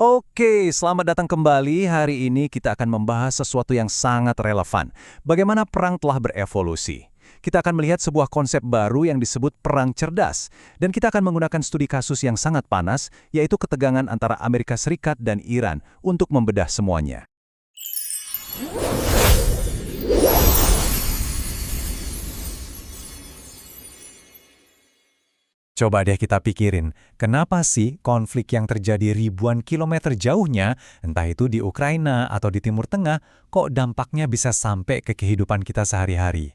Oke, selamat datang kembali. Hari ini kita akan membahas sesuatu yang sangat relevan. Bagaimana perang telah berevolusi. Kita akan melihat sebuah konsep baru yang disebut perang cerdas. Dan kita akan menggunakan studi kasus yang sangat panas, yaitu ketegangan antara Amerika Serikat dan Iran untuk membedah semuanya. Coba deh kita pikirin, kenapa sih konflik yang terjadi ribuan kilometer jauhnya, entah itu di Ukraina atau di Timur Tengah, kok dampaknya bisa sampai ke kehidupan kita sehari-hari?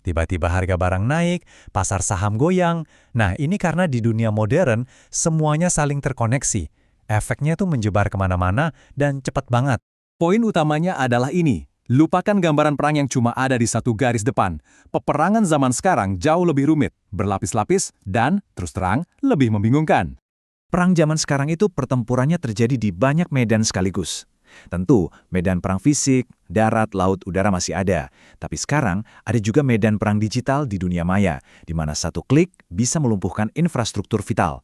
Tiba-tiba harga barang naik, pasar saham goyang. Nah, ini karena di dunia modern, semuanya saling terkoneksi. Efeknya tuh menyebar kemana-mana dan cepat banget. Poin utamanya adalah ini. Lupakan gambaran perang yang cuma ada di satu garis depan. Peperangan zaman sekarang jauh lebih rumit, berlapis-lapis, dan, terus terang, lebih membingungkan. Perang zaman sekarang itu pertempurannya terjadi di banyak medan sekaligus. Tentu, medan perang fisik, darat, laut, udara masih ada. Tapi sekarang, ada juga medan perang digital di dunia maya, di mana satu klik bisa melumpuhkan infrastruktur vital.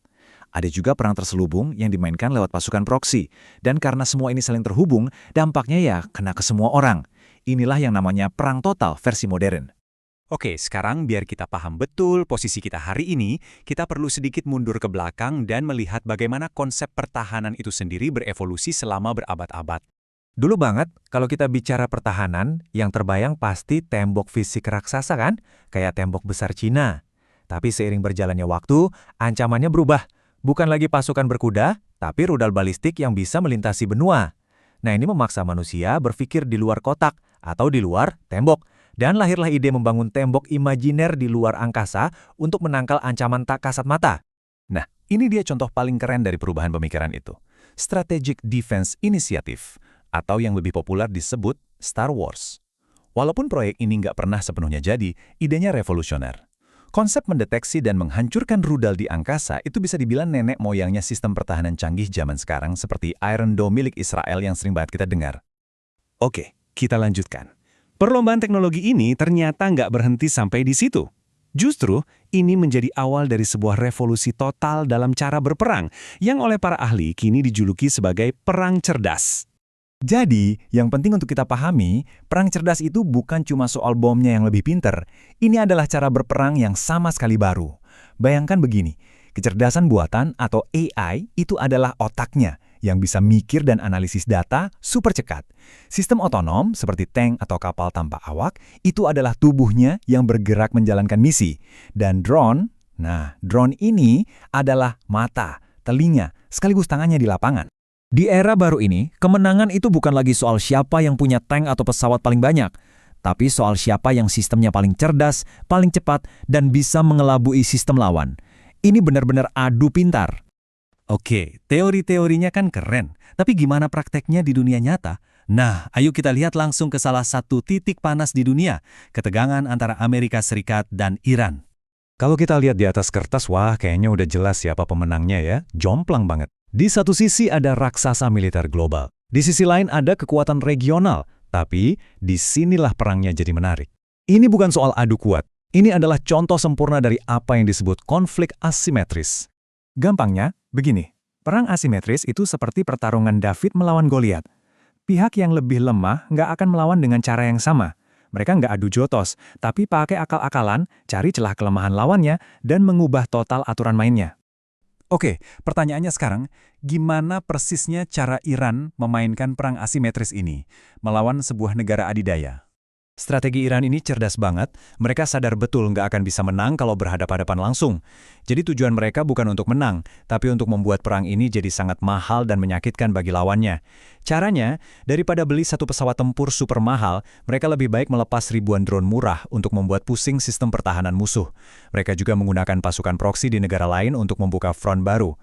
Ada juga perang terselubung yang dimainkan lewat pasukan proksi. Dan karena semua ini saling terhubung, dampaknya ya kena ke semua orang. Inilah yang namanya perang total versi modern. Oke, sekarang biar kita paham betul posisi kita hari ini, kita perlu sedikit mundur ke belakang dan melihat bagaimana konsep pertahanan itu sendiri berevolusi selama berabad-abad. Dulu banget, kalau kita bicara pertahanan, yang terbayang pasti tembok fisik raksasa kan? Kayak tembok besar Cina. Tapi seiring berjalannya waktu, ancamannya berubah. Bukan lagi pasukan berkuda, tapi rudal balistik yang bisa melintasi benua. Nah, ini memaksa manusia berpikir di luar kotak atau di luar tembok. Dan lahirlah ide membangun tembok imajiner di luar angkasa untuk menangkal ancaman tak kasat mata. Nah, ini dia contoh paling keren dari perubahan pemikiran itu. Strategic Defense Initiative, atau yang lebih populer disebut Star Wars. Walaupun proyek ini nggak pernah sepenuhnya jadi, idenya revolusioner. Konsep mendeteksi dan menghancurkan rudal di angkasa itu bisa dibilang nenek moyangnya sistem pertahanan canggih zaman sekarang seperti Iron Dome milik Israel yang sering banget kita dengar. Oke, kita lanjutkan. Perlombaan teknologi ini ternyata nggak berhenti sampai di situ. Justru, ini menjadi awal dari sebuah revolusi total dalam cara berperang yang oleh para ahli kini dijuluki sebagai perang cerdas. Jadi, yang penting untuk kita pahami, perang cerdas itu bukan cuma soal bomnya yang lebih pinter. Ini adalah cara berperang yang sama sekali baru. Bayangkan begini, kecerdasan buatan atau AI itu adalah otaknya yang bisa mikir dan analisis data super cepat. Sistem otonom seperti tank atau kapal tanpa awak itu adalah tubuhnya yang bergerak menjalankan misi. Dan drone ini adalah mata, telinga, sekaligus tangannya di lapangan. Di era baru ini, kemenangan itu bukan lagi soal siapa yang punya tank atau pesawat paling banyak, tapi soal siapa yang sistemnya paling cerdas, paling cepat, dan bisa mengelabui sistem lawan. Ini benar-benar adu pintar. Oke, teori-teorinya kan keren, tapi gimana prakteknya di dunia nyata? Nah, ayo kita lihat langsung ke salah satu titik panas di dunia, ketegangan antara Amerika Serikat dan Iran. Kalau kita lihat di atas kertas, wah kayaknya udah jelas siapa pemenangnya ya, jomplang banget. Di satu sisi ada raksasa militer global, di sisi lain ada kekuatan regional, tapi disinilah perangnya jadi menarik. Ini bukan soal adu kuat, ini adalah contoh sempurna dari apa yang disebut konflik asimetris. Gampangnya, begini, perang asimetris itu seperti pertarungan David melawan Goliat. Pihak yang lebih lemah nggak akan melawan dengan cara yang sama. Mereka nggak adu jotos, tapi pakai akal-akalan, cari celah kelemahan lawannya, dan mengubah total aturan mainnya. Oke, pertanyaannya sekarang, gimana persisnya cara Iran memainkan perang asimetris ini, melawan sebuah negara adidaya? Strategi Iran ini cerdas banget, mereka sadar betul nggak akan bisa menang kalau berhadapan-hadapan langsung. Jadi tujuan mereka bukan untuk menang, tapi untuk membuat perang ini jadi sangat mahal dan menyakitkan bagi lawannya. Caranya, daripada beli satu pesawat tempur super mahal, mereka lebih baik melepas ribuan drone murah untuk membuat pusing sistem pertahanan musuh. Mereka juga menggunakan pasukan proksi di negara lain untuk membuka front baru.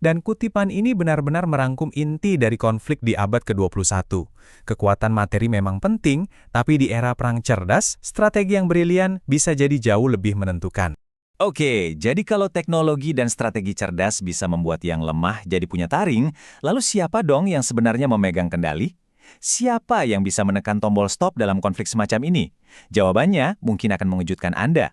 Dan kutipan ini benar-benar merangkum inti dari konflik di abad ke-21. Kekuatan materi memang penting, tapi di era perang cerdas, strategi yang brilian bisa jadi jauh lebih menentukan. Oke, jadi kalau teknologi dan strategi cerdas bisa membuat yang lemah jadi punya taring, lalu siapa dong yang sebenarnya memegang kendali? Siapa yang bisa menekan tombol stop dalam konflik semacam ini? Jawabannya mungkin akan mengejutkan Anda.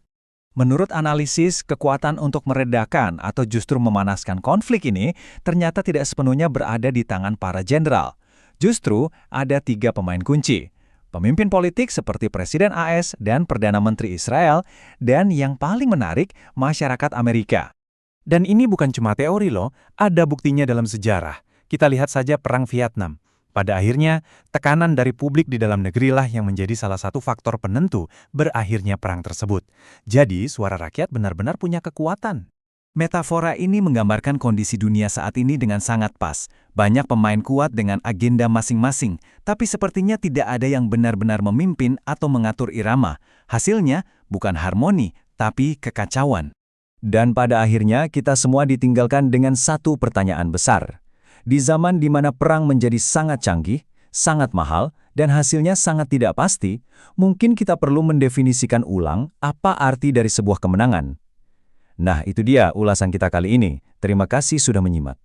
Menurut analisis, kekuatan untuk meredakan atau justru memanaskan konflik ini ternyata tidak sepenuhnya berada di tangan para jenderal. Justru ada 3 pemain kunci. Pemimpin politik seperti Presiden AS dan Perdana Menteri Israel, dan yang paling menarik, masyarakat Amerika. Dan ini bukan cuma teori loh, ada buktinya dalam sejarah. Kita lihat saja Perang Vietnam. Pada akhirnya, tekanan dari publik di dalam negerilah yang menjadi salah satu faktor penentu berakhirnya perang tersebut. Jadi, suara rakyat benar-benar punya kekuatan. Metafora ini menggambarkan kondisi dunia saat ini dengan sangat pas. Banyak pemain kuat dengan agenda masing-masing, tapi sepertinya tidak ada yang benar-benar memimpin atau mengatur irama. Hasilnya bukan harmoni, tapi kekacauan. Dan pada akhirnya kita semua ditinggalkan dengan satu pertanyaan besar. Di zaman di mana perang menjadi sangat canggih, sangat mahal, dan hasilnya sangat tidak pasti, mungkin kita perlu mendefinisikan ulang apa arti dari sebuah kemenangan. Nah, itu dia ulasan kita kali ini. Terima kasih sudah menyimak.